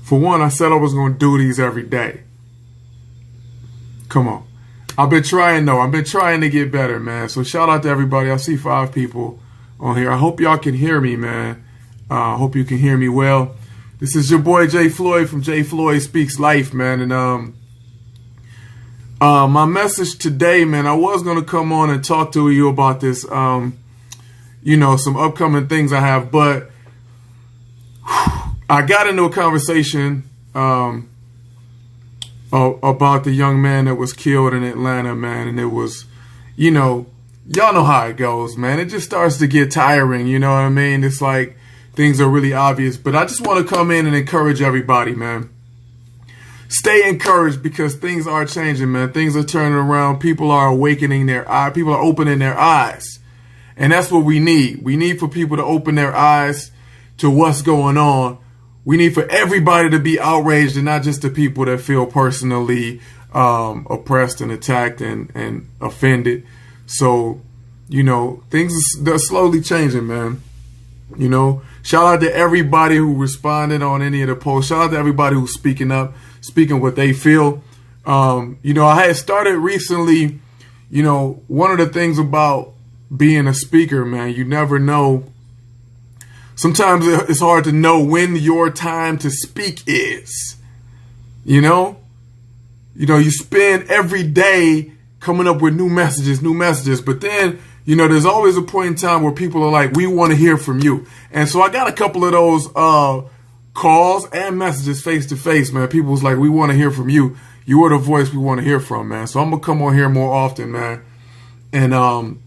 For one, I said I was going to do these every day. Come on. I've been trying, though. I've been trying to get better, man. So shout out to everybody. I see 5 people on here. I hope y'all can hear me, man. I hope you can hear me well. This is your boy Jay Floyd from Jay Floyd Speaks Life, man. And my message today, man, I was going to come on and talk to you about this, you know, some upcoming things I have, but I got into a conversation about the young man that was killed in Atlanta, man. And it was, you know, y'all know how it goes, man. It just starts to get tiring, you know what I mean? It's like things are really obvious, but I just want to come in and encourage everybody, man. Stay encouraged because things are changing, man. Things are turning around. People are awakening their eye. People are opening their eyes. And that's what we need. We need for people to open their eyes to what's going on. We need for everybody to be outraged and not just the people that feel personally oppressed and attacked and offended. So, you know, they're slowly changing, man. You know, shout out to everybody who responded on any of the posts. Shout out to everybody who's speaking up, speaking what they feel. You know, I had started recently, you know, one of the things about being a speaker, man, you never know. Sometimes it's hard to know when your time to speak is, you know, you spend every day coming up with new messages, but then, you know, there's always a point in time where people are like, we want to hear from you. And so I got a couple of those calls and messages face to face, man. People was like, we want to hear from you. You are the voice we want to hear from, man. So I'm going to come on here more often, man. And,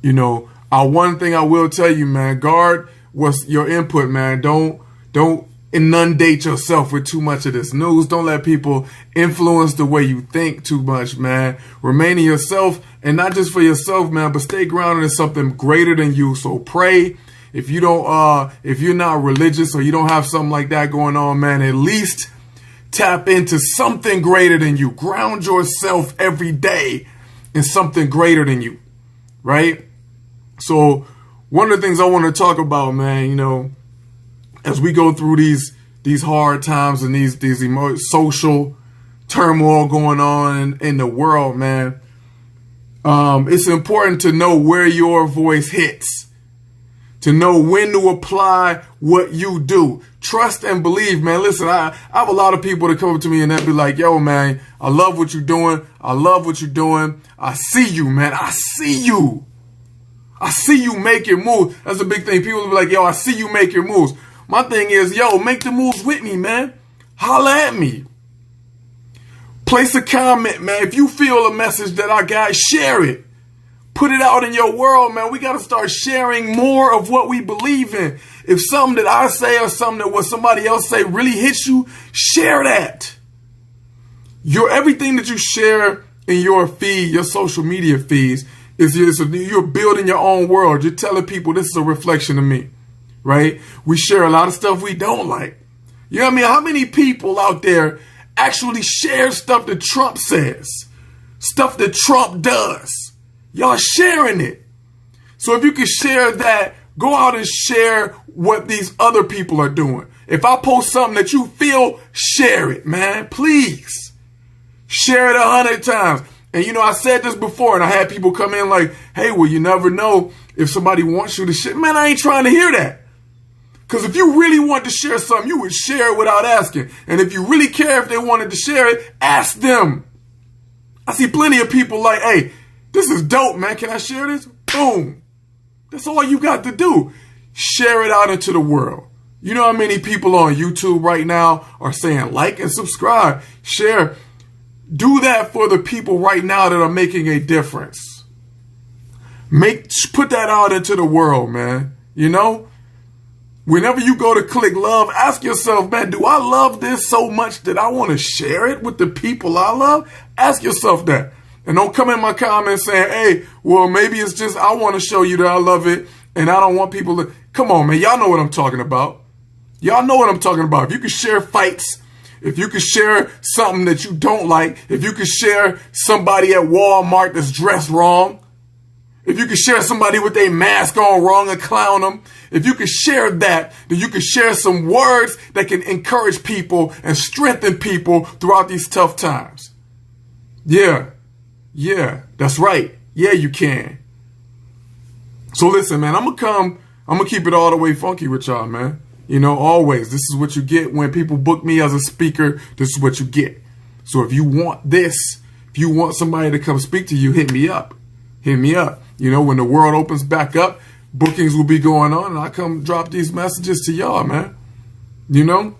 you know, one thing I will tell you, man, guard what's your input, man. Don't inundate yourself with too much of this news. Don't let people influence the way you think too much, man. Remain in yourself, and not just for yourself, man, but stay grounded in something greater than you. So pray. If you don't, if you're not religious or you don't have something like that going on, man, at least tap into something greater than you. Ground yourself every day in something greater than you, right? So one of the things I want to talk about, man, you know, as we go through these hard times and these social turmoil going on in the world, man, it's important to know where your voice hits, to know when to apply what you do. Trust and believe, man. Listen, I have a lot of people that come up to me and they'll be like, yo, man, I love what you're doing. I love what you're doing. I see you, man. I see you. I see you making moves. That's a big thing. People will be like, yo, I see you make your moves. My thing is, yo, make the moves with me, man. Holla at me. Place a comment, man. If you feel a message that I got, share it. Put it out in your world, man. We got to start sharing more of what we believe in. If something that I say or something that what somebody else say really hits you, share that. Everything that you share in your feed, your social media feeds, you're building your own world. You're telling people this is a reflection of me, right? We share a lot of stuff we don't like. You know what I mean? How many people out there actually share stuff that Trump says, stuff that Trump does? Y'all sharing it. So if you can share that, go out and share what these other people are doing. If I post something that you feel, share it, man. Please. Share it 100 times. And, you know, I said this before, and I had people come in like, hey, well, you never know if somebody wants you to share. Man, I ain't trying to hear that. Because if you really want to share something, you would share it without asking. And if you really care if they wanted to share it, ask them. I see plenty of people like, hey, this is dope, man. Can I share this? Boom. That's all you got to do. Share it out into the world. You know how many people on YouTube right now are saying like and subscribe, share. Do that for the people right now that are making a difference. Put that out into the world, man. You know, whenever you go to click love, ask yourself, man, do I love this so much that I want to share it with the people I love? Ask yourself that. And don't come in my comments saying, hey, well, maybe it's just I want to show you that I love it and I don't want people to. Come on, man. Y'all know what I'm talking about. Y'all know what I'm talking about. If you can share fights, if you could share something that you don't like, if you could share somebody at Walmart that's dressed wrong, If you can share somebody with their mask on wrong and clown them, if you can share that, then you can share some words that can encourage people and strengthen people throughout these tough times. Yeah, that's right. Yeah, you can. So listen, man, I'm going to keep it all the way funky with y'all, man. You know, always, this is what you get when people book me as a speaker. This is what you get. So if you want this, if you want somebody to come speak to you, hit me up. Hit me up. You know, when the world opens back up, bookings will be going on, and I come drop these messages to y'all, man. You know?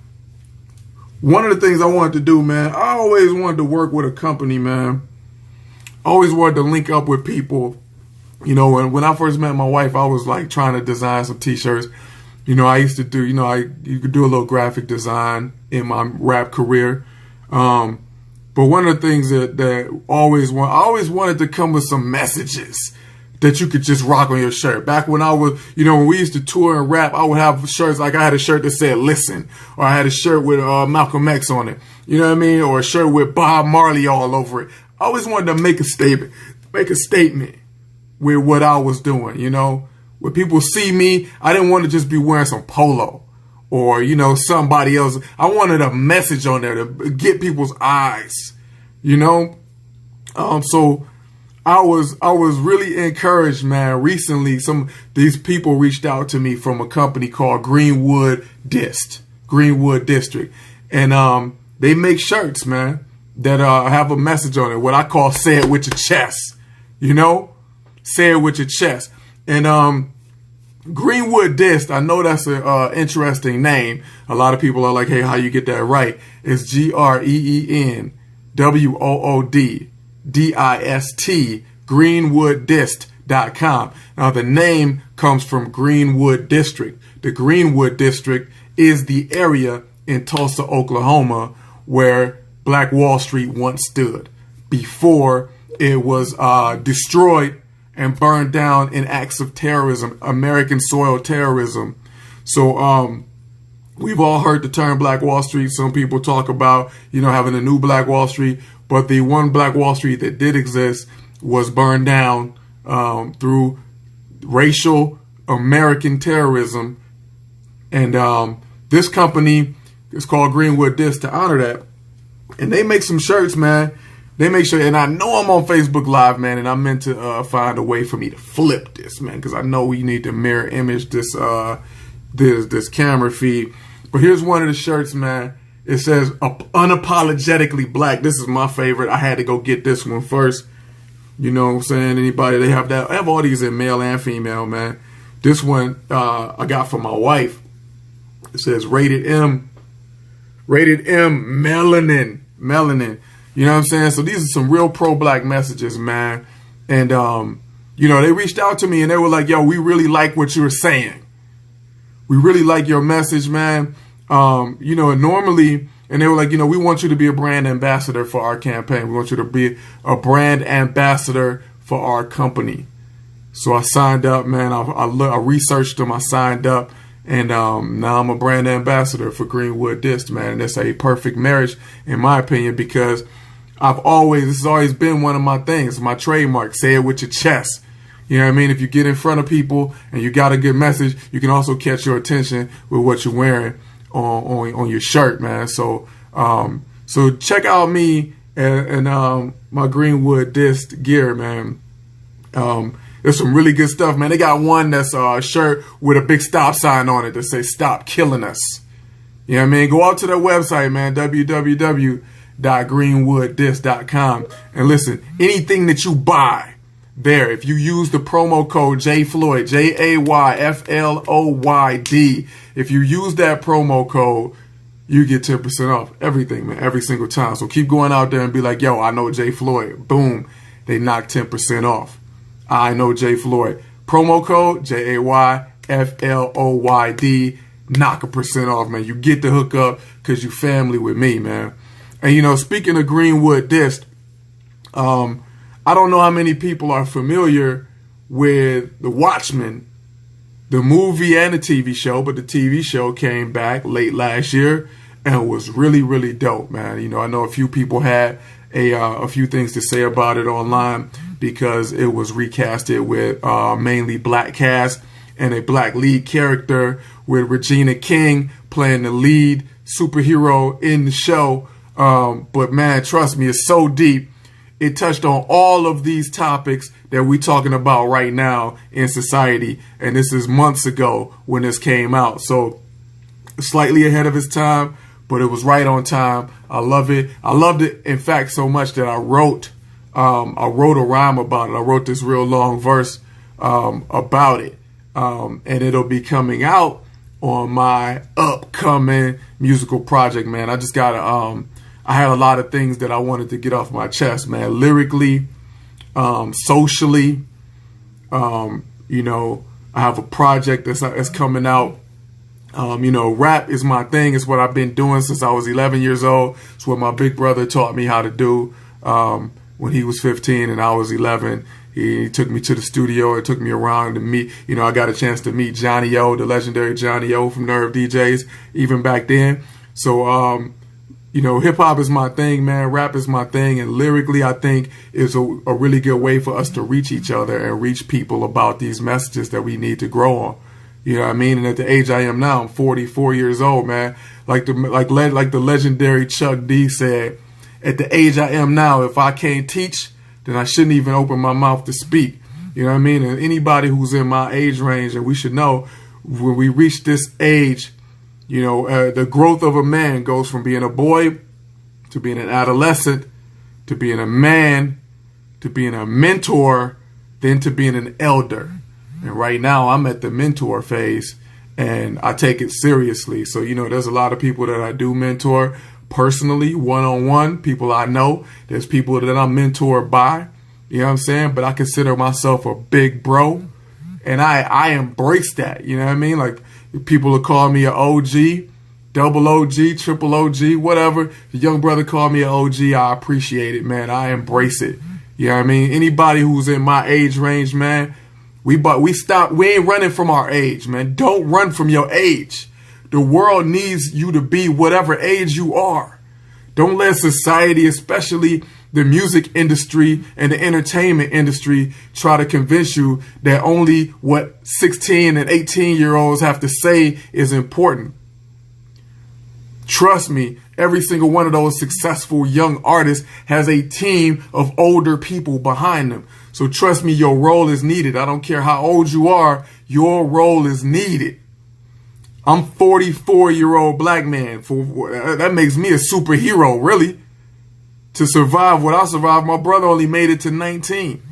One of the things I wanted to do, man, I always wanted to work with a company, man. I always wanted to link up with people. You know, when I first met my wife, I was like trying to design some t-shirts. You know, I used to do, you could do a little graphic design in my rap career. But one of the things that I always wanted to come with some messages that you could just rock on your shirt. Back when I was, when we used to tour and rap, I would have shirts, like I had a shirt that said "Listen," or I had a shirt with Malcolm X on it. You know what I mean? Or a shirt with Bob Marley all over it. I always wanted to make a statement with what I was doing, When people see me, I didn't want to just be wearing some polo or, somebody else. I wanted a message on there to get people's eyes, So I was really encouraged, man. Recently, these people reached out to me from a company called GreenWoodDist, Greenwood District. And they make shirts, man, that have a message on it, what I call "Say It With Your Chest," Say it with your chest. And GreenWoodDist, I know that's an interesting name. A lot of people are like, hey, how you get that right? It's GreenWoodDist, GreenWoodDist.com. Now, the name comes from Greenwood District. The Greenwood District is the area in Tulsa, Oklahoma, where Black Wall Street once stood before it was destroyed and burned down in acts of terrorism, American soil terrorism. So we've all heard the term Black Wall Street. Some people talk about, having a new Black Wall Street. But the one Black Wall Street that did exist was burned down through racial American terrorism. And this company is called GreenWoodDist to honor that. And they make some shirts, man. They make sure, and I know I'm on Facebook Live, man, and I meant to find a way for me to flip this, man, because I know we need to mirror image this camera feed. But here's one of the shirts, man. It says "Unapologetically Black." This is my favorite. I had to go get this one first. You know what I'm saying? Anybody, they have that. I have all these in male and female, man. This one I got for my wife. It says "Rated M, melanin. You know what I'm saying? So these are some real pro-Black messages, man. And, they reached out to me and they were like, yo, we really like what you're saying. We really like your message, man. And normally, and they were like, we want you to be a brand ambassador for our campaign. We want you to be a brand ambassador for our company. So I signed up, man. I researched them. I signed up. And now I'm a brand ambassador for GreenWoodDist, man. And that's a perfect marriage, in my opinion, because this has always been one of my things, my trademark. Say it with your chest. You know what I mean? If you get in front of people and you got a good message, you can also catch your attention with what you're wearing on your shirt, man. So check out me and my GreenWoodDist gear, man. There's some really good stuff, man. They got one that's a shirt with a big stop sign on it that says "Stop Killing Us." You know what I mean? Go out to their website, man, www.greenwooddist.com. And listen, anything that you buy there, if you use the promo code JFloyd, JAYFLOYD, if you use that promo code, you get 10% off everything, man, every single time. So keep going out there and be like, yo, I know J Floyd. Boom. They knock 10% off. I know J Floyd. Promo code JAYFLOYD. Knock 1% off, man. You get the hookup because you family with me, man. And, speaking of GreenWoodDist, I don't know how many people are familiar with The Watchmen, the movie and the TV show, but the TV show came back late last year and was really, really dope, man. I know a few people had a few things to say about it online because it was recasted with mainly black cast and a black lead character with Regina King playing the lead superhero in the show. But man, trust me, it's so deep. It touched on all of these topics that we're talking about right now in society. And this is months ago when this came out. So slightly ahead of its time, but it was right on time. I love it. I loved it, in fact, so much that I wrote a rhyme about it. I wrote this real long verse about it. And it'll be coming out on my upcoming musical project, man. I just gotta, I had a lot of things that I wanted to get off my chest, man. Lyrically, socially, you know, I have a project that's coming out. You know, rap is my thing. It's what I've been doing since I was 11 years old. It's what my big brother taught me how to do when he was 15 and I was 11. He took me to the studio. It took me around to meet, you know, I got a chance to meet Johnny O, the legendary Johnny O from Nerve DJs, even back then. So, you know, hip hop is my thing, man. Rap is my thing. And lyrically, I think is a really good way for us to reach each other and reach people about these messages that we need to grow on. You know what I mean? And at the age I am now, I'm 44 years old, man. Like the legendary Chuck D said, at the age I am now, if I can't teach, then I shouldn't even open my mouth to speak. You know what I mean? And anybody who's in my age range, and we should know, when we reach this age, you know, the growth of a man goes from being a boy to being an adolescent, to being a man, to being a mentor, then to being an elder. And right now I'm at the mentor phase and I take it seriously. So, you know, there's a lot of people that I do mentor personally, one-on-one, people I know. There's people that I'm mentored by, you know what I'm saying? But I consider myself a big bro and I embrace that, you know what I mean? Like people will call me an OG, double OG, triple OG, whatever. The young brother called me an OG. I appreciate it, man. I embrace it. You know what I mean? Anybody who's in my age range, man, we ain't running from our age, man. Don't run from your age. The world needs you to be whatever age you are. Don't let society, especially the music industry and the entertainment industry, try to convince you that only what 16 and 18-year-olds have to say is important. Trust me, every single one of those successful young artists has a team of older people behind them. So trust me, your role is needed. I don't care how old you are, your role is needed. I'm 44-year-old black man. That makes me a superhero, really. To survive what I survived, my brother only made it to 19.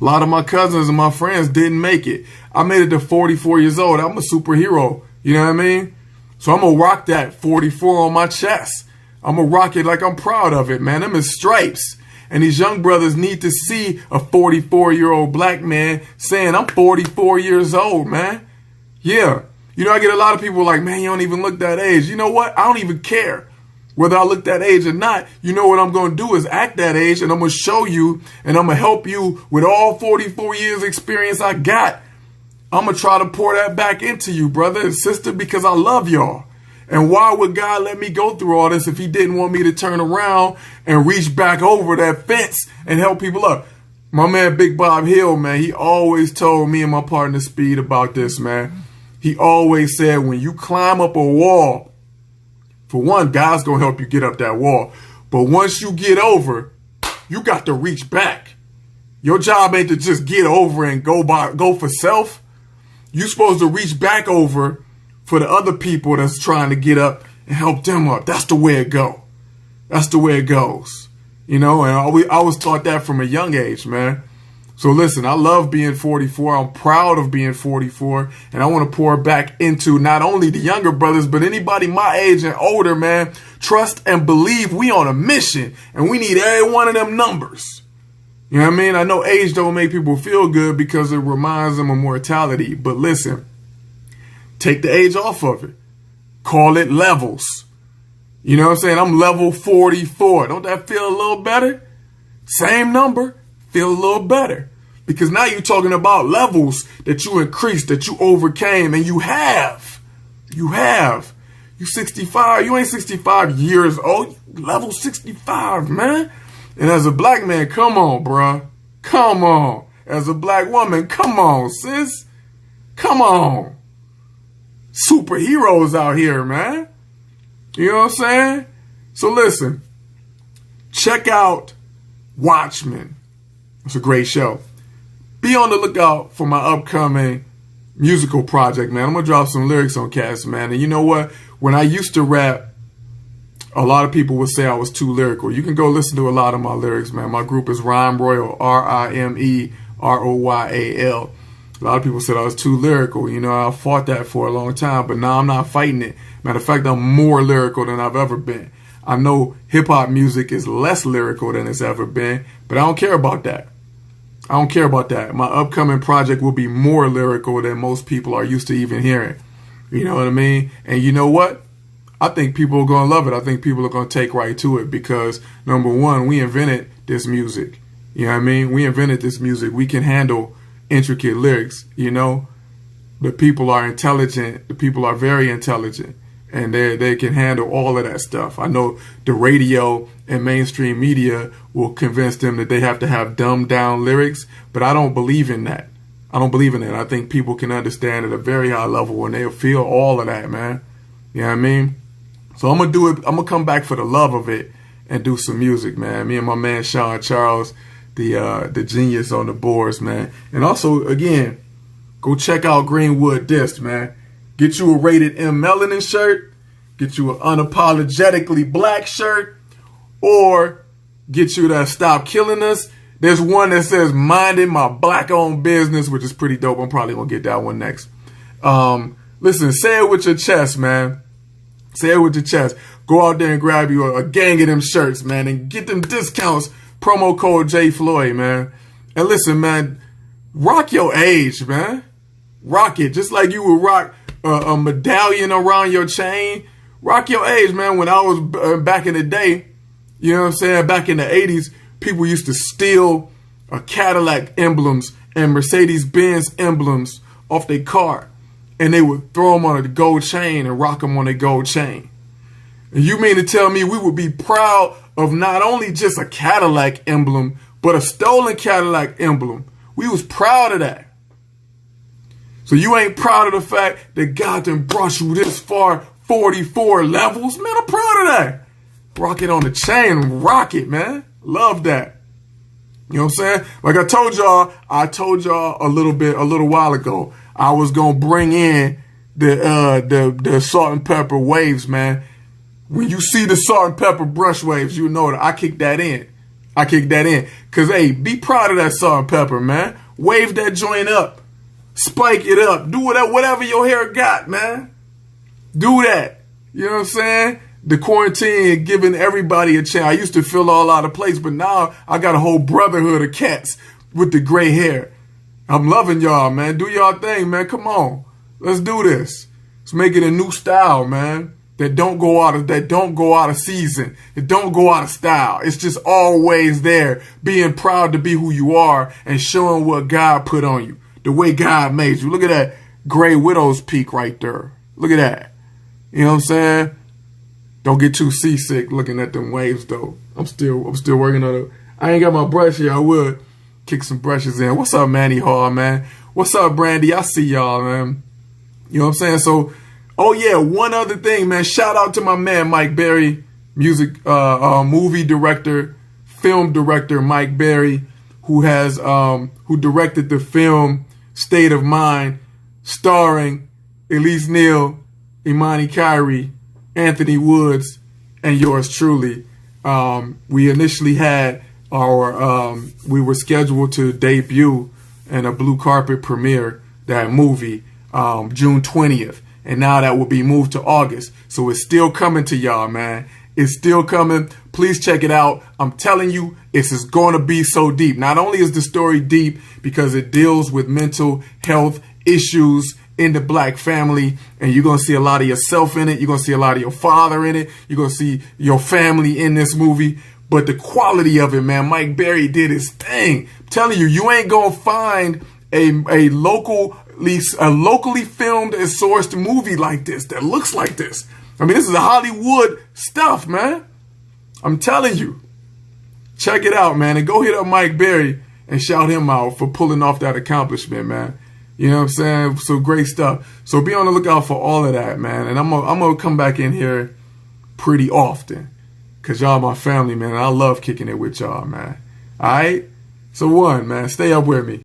A lot of my cousins and my friends didn't make it. I made it to 44 years old. I'm a superhero. You know what I mean? So I'm going to rock that 44 on my chest. I'm going to rock it like I'm proud of it, man. Them is stripes. And these young brothers need to see a 44-year-old black man saying, I'm 44 years old, man. Yeah. You know, I get a lot of people like, man, you don't even look that age. You know what? I don't even care whether I look that age or not. You know what I'm going to do is act that age, and I'm going to show you, and I'm going to help you with all 44 years experience I got. I'm going to try to pour that back into you, brother and sister, because I love y'all. And why would God let me go through all this if he didn't want me to turn around and reach back over that fence and help people up? My man, Big Bob Hill, man, he always told me and my partner Speed about this, man. He always said, when you climb up a wall, for one, God's going to help you get up that wall. But once you get over, you got to reach back. Your job ain't to just get over and go for self. You're supposed to reach back over for the other people that's trying to get up and help them up. That's the way it go. That's the way it goes. You know, and I was taught that from a young age, man. So listen, I love being 44. I'm proud of being 44. And I want to pour back into not only the younger brothers, but anybody my age and older, man. Trust and believe we on a mission. And we need every one of them numbers. You know what I mean? I know age don't make people feel good because it reminds them of mortality. But listen, take the age off of it. Call it levels. You know what I'm saying? I'm level 44. Don't that feel a little better? Same number. Feel a little better because now you're talking about levels that you increased, that you overcame, and you have. You 65. You ain't 65 years old. Level 65, man. And as a black man, come on, bruh. Come on. As a black woman, come on, sis. Come on. Superheroes out here, man. You know what I'm saying? So listen. Check out Watchmen. It's a great show. Be on the lookout for my upcoming musical project, man. I'm going to drop some lyrics on cats, man. And you know what? When I used to rap, a lot of people would say I was too lyrical. You can go listen to a lot of my lyrics, man. My group is Rhyme Royal, RIMEROYAL. A lot of people said I was too lyrical. You know, I fought that for a long time, but now I'm not fighting it. Matter of fact, I'm more lyrical than I've ever been. I know hip-hop music is less lyrical than it's ever been, but I don't care about that. I don't care about that. My upcoming project will be more lyrical than most people are used to even hearing. You know what I mean? And you know what? I think people are going to love it. I think people are going to take right to it because, number one, we invented this music. You know what I mean? We invented this music. We can handle intricate lyrics, you know? The people are intelligent. The people are very intelligent. And they can handle all of that stuff. I know the radio and mainstream media will convince them that they have to have dumbed down lyrics, but I don't believe in that. I don't believe in that. I think people can understand at a very high level and they'll feel all of that, man. You know what I mean? So I'm going to do it. I'm going to come back for the love of it and do some music, man. Me and my man Sean Charles, the genius on the boards, man. And also, again, go check out GreenWoodDist, man. Get you a Rated M melanin shirt, get you an unapologetically black shirt, or get you that Stop Killing Us. There's one that says minding my black-owned business, which is pretty dope. I'm probably going to get that one next. Listen, say it with your chest, man. Say it with your chest. Go out there and grab you a gang of them shirts, man, and get them discounts. Promo code JFloyd, man. And listen, man, rock your age, man. Rock it. Just like you would rock a medallion around your chain. Rock your age, man. When I was back in the day, you know what I'm saying? Back in the 80s, people used to steal Cadillac emblems and Mercedes-Benz emblems off their car. And they would throw them on a gold chain and rock them on a gold chain. And you mean to tell me we would be proud of not only just a Cadillac emblem, but a stolen Cadillac emblem? We was proud of that. So you ain't proud of the fact that God done brought you this far, 44 levels? Man, I'm proud of that. Rock it on the chain, rock it, man. Love that. You know what I'm saying? Like I told y'all a little while ago, I was gonna bring in the salt and pepper waves, man. When you see the salt and pepper brush waves, you know that I kicked that in. Cause hey, be proud of that salt and pepper, man. Wave that joint up. Spike it up. Do whatever your hair got, man. Do that. You know what I'm saying? The quarantine giving everybody a chance. I used to feel all out of place, but now I got a whole brotherhood of cats with the gray hair. I'm loving y'all, man. Do y'all thing, man. Come on. Let's do this. Let's make it a new style, man. That don't go out of season. It don't go out of style. It's just always there. Being proud to be who you are and showing what God put on you. The way God made you. Look at that gray widow's peak right there. Look at that. You know what I'm saying? Don't get too seasick looking at them waves though. I'm still working on it. I ain't got my brush here. I would kick some brushes in. What's up, Manny Hall, man? What's up, Brandy? I see y'all, man. You know what I'm saying? So, oh yeah, one other thing, man. Shout out to my man Mike Berry, movie director, film director Mike Berry, who directed the film State of Mind, starring Elise Neal, Imani Kyrie, Anthony Woods, and yours truly. We initially had we were scheduled to debut in a blue carpet premiere, that movie, June 20th. And now that will be moved to August. So it's still coming to y'all, man. It's still coming. Please check it out. I'm telling you, it's just going to be so deep. Not only is the story deep because it deals with mental health issues in the black family, and you're going to see a lot of yourself in it. You're going to see a lot of your father in it. You're going to see your family in this movie. But the quality of it, man, Mike Berry did his thing. I'm telling you, you ain't going to find a locally filmed and sourced movie like this that looks like this. I mean, this is Hollywood stuff, man. I'm telling you. Check it out, man. And go hit up Mike Berry and shout him out for pulling off that accomplishment, man. You know what I'm saying? So great stuff. So be on the lookout for all of that, man. And I'm gonna come back in here pretty often. Because y'all my family, man. And I love kicking it with y'all, man. All right? So one, man, stay up with me.